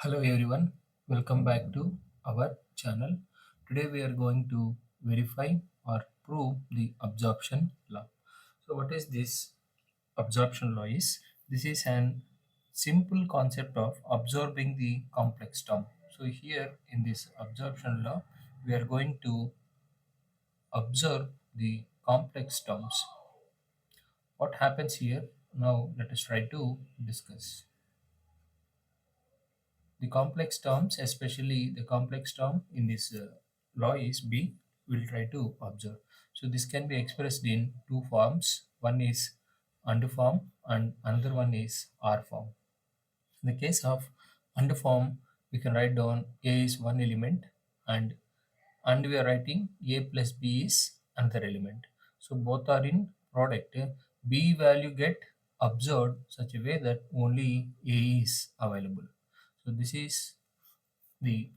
Hello everyone, welcome back to our channel. Today we are going to verify or prove the absorption law. So what is this absorption law is? This is an simple concept of absorbing the complex term. So here in this absorption law, we are going to observe the complex terms. What happens here? Now let us try to discuss. The complex terms, especially the complex term in this law is B, we'll try to observe. So this can be expressed in two forms. One is under form and another one is R form. In the case of under form, we can write down A is one element and we are writing A plus B is another element. So both are in product. B value get observed such a way that only A is available. So this is the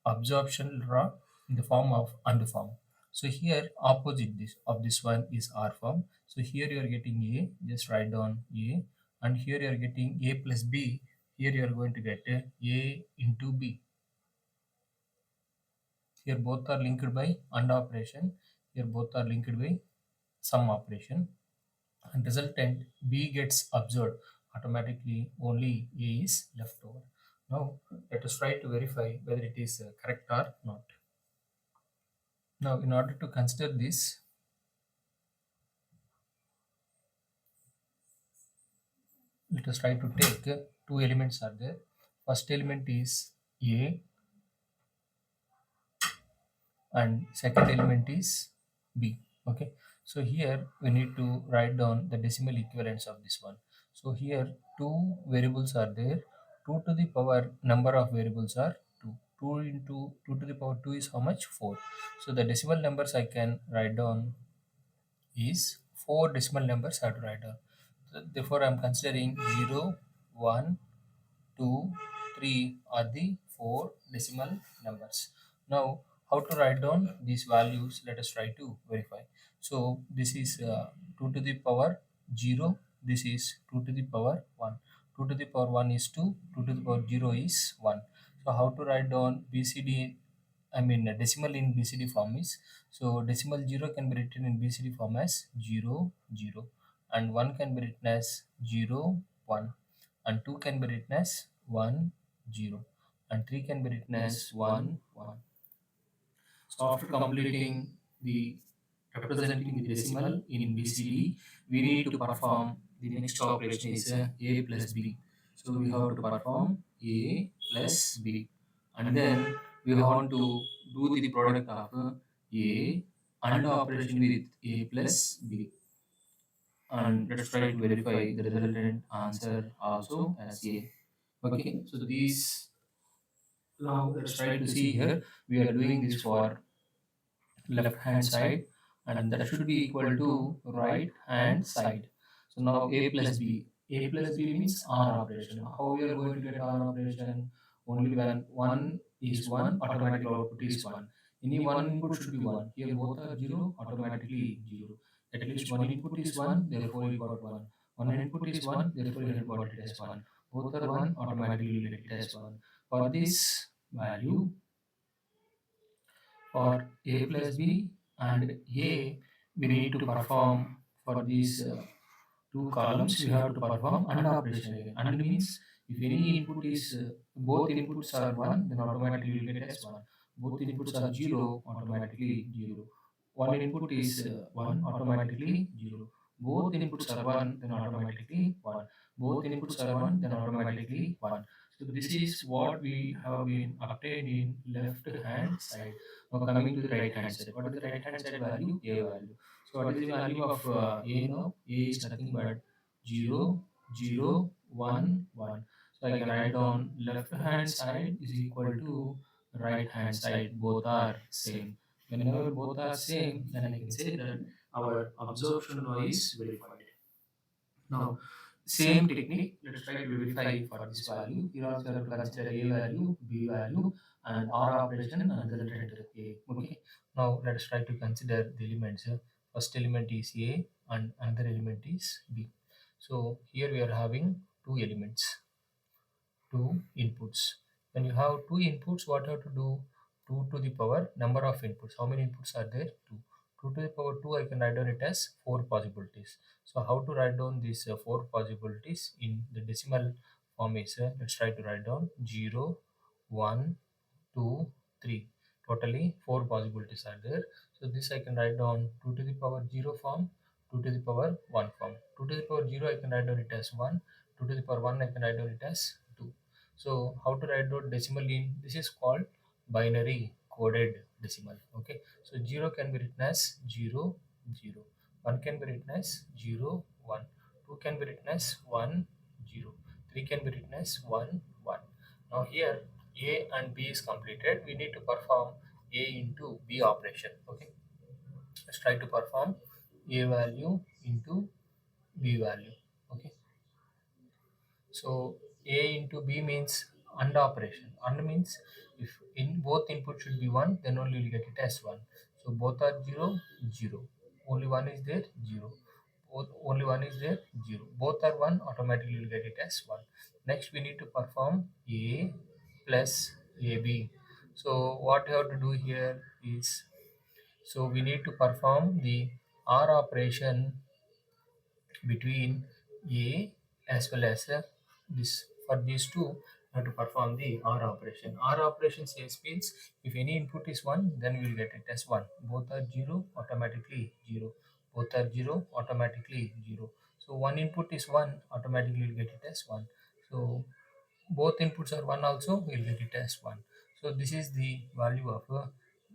absorption law in the form of under form. So here opposite this of this one is R form. So here you are getting A, just write down A, and here you are getting A plus B. Here you are going to get A into B. Here both are linked by AND operation. Here both are linked by sum operation. And resultant B gets observed automatically. Only A is left over. Now let us try to verify whether it is correct or not. Now in order to consider this, let us try to take two elements are there. First element is A and second element is B. Okay, so here we need to write down the decimal equivalents of this one. So here two variables are there. 2 to the power number of variables are 2. 2 into 2 to the power 2 is how much? 4. So the decimal numbers I can write down is 4 decimal numbers I have to write down. So therefore I am considering 0, 1, 2, 3 are the 4 decimal numbers. Now, how to write down these values? Let us try to verify. So, this is 2 to the power 0. This is 2 to the power 1. 2 to the power 1 is 2. 2 to the power 0 is 1. So, how to write down BCD? I mean, decimal in BCD form is, so decimal 0 can be written in BCD form as 0, 0, and 1 can be written as 0, 1, and 2 can be written as 1, 0, and 3 can be written as 1, 1. So after completing the representing the decimal in BCD, we need to perform the next operation is A plus B. So we have to perform A plus B, and then we want to do the product of A and operation with A plus B. And let's try to verify the resultant answer also as A. Okay, so these, now let's try to see here. We are doing this for left hand side, and that should be equal to right hand side. So now A plus B. A plus B means OR operation. How we are going to get OR operation? Only when 1 is 1, automatic output is 1. Any one input should be 1. Here both are 0, automatically 0. At least one input is 1, therefore you got 1. One input is 1, therefore you have got it as 1. Both are 1, automatically you get it as 1. For this value, for A plus B and A, we need to perform for these two columns, we have to perform AND operation again. AND means if any input is, both inputs are 1, then automatically you will get as 1. Both inputs are 0, automatically 0. One input is 1, automatically 0. Both inputs are 1, then automatically 1. Both inputs are 1, then automatically 1. So this is what we have been obtained in left hand side. Now coming to the right hand side. What is the right hand side value? A value. So what is the value of A now? A is nothing but 0, 0, 1, 1. So I can write down left hand side is equal to right hand side. Both are same. Whenever both are same, then I can say that our absorption law is verified. Now, same technique, let's try to verify for this value. Here also have to consider A value, B value, and OR operation and resultant A. Okay. Now let's try to consider the elements. First element is A and another element is B. So here we are having two elements, two inputs. When you have two inputs, what you have to do? 2 to the power number of inputs. How many inputs are there? 2. 2 to the power 2, I can write down it as 4 possibilities. So how to write down these 4 possibilities in the decimal form is, let's try to write down 0, 1, 2, 3. Totally 4 possibilities are there. So this I can write down 2 to the power 0 form, 2 to the power 1 form. 2 to the power 0 I can write down it as 1, 2 to the power 1 I can write down it as 2. So how to write down decimal in this is called binary coded decimal. Okay, so 0 can be written as 0, 0. 1 can be written as 0, 1. 2 can be written as 1, 0. 3 can be written as 1, 1. Now here A and B is completed. We need to perform A into B operation. Okay, let's try to perform A value into B value. Okay, so A into B means AND operation. AND means if in both input should be 1, then only you'll get it as 1. So both are 0, 0. Only one is there, 0. Both, only one is there, 0. Both are 1, automatically you'll get it as 1. Next we need to perform A plus AB. So what you have to do here is, so we need to perform the OR operation between A as well as this. For these two, you have to perform the OR operation. OR operation says means if any input is 1, then we will get it as 1. Both are 0, automatically 0. Both are 0, automatically 0. So one input is 1, automatically you will get it as 1. So both inputs are 1 also, we'll get it as 1. So this is the value of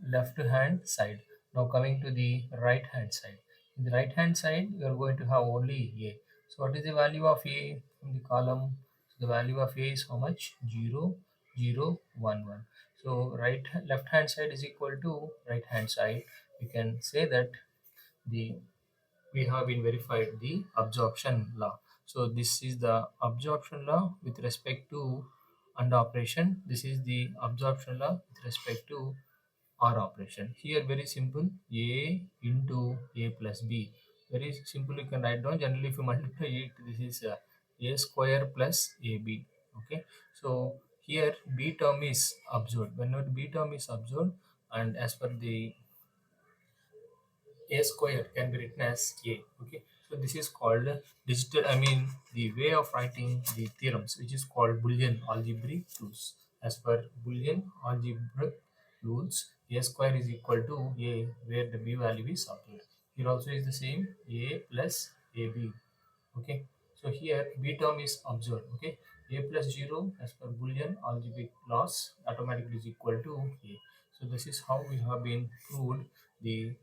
left hand side. Now coming to the right hand side. In the right hand side, we are going to have only A. So what is the value of A from the column? So the value of A is how much? 0, 0, 1, 1. So left hand side is equal to right hand side. We can say that the we have been verified the absorption law. So this is the absorption law with respect to AND operation. This is the absorption law with respect to OR operation. Here very simple, A into A plus B. Very simple, you can write down. Generally if you multiply it, this is A square plus AB. Okay, so here B term is absorbed. Whenever B term is absorbed, and as per the A square can be written as A. Okay, so this is called digital, I mean the way of writing the theorems, which is called Boolean algebraic rules. As per Boolean algebraic rules, A square is equal to A, where the B value is observed. Here also is the same, A plus AB. Okay, so here B term is observed. Okay, A plus 0 as per Boolean algebraic laws automatically is equal to A. So this is how we have been proved the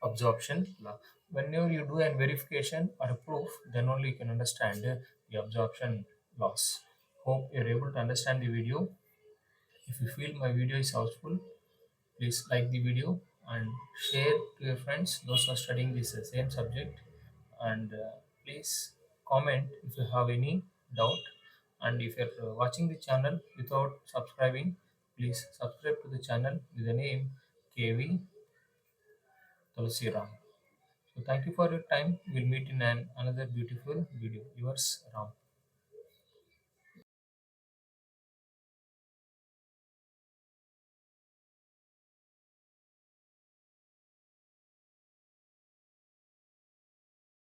absorption law. Whenever you do a verification or a proof, then only you can understand the absorption laws. Hope you're able to understand the video. If you feel my video is useful, please like the video and share to your friends, those who are studying this same subject. And please comment if you have any doubt. And if you're watching the channel without subscribing, please subscribe to the channel with the name KV Tulsi. So thank you for your time. We'll meet in another beautiful video. Yours, Ram.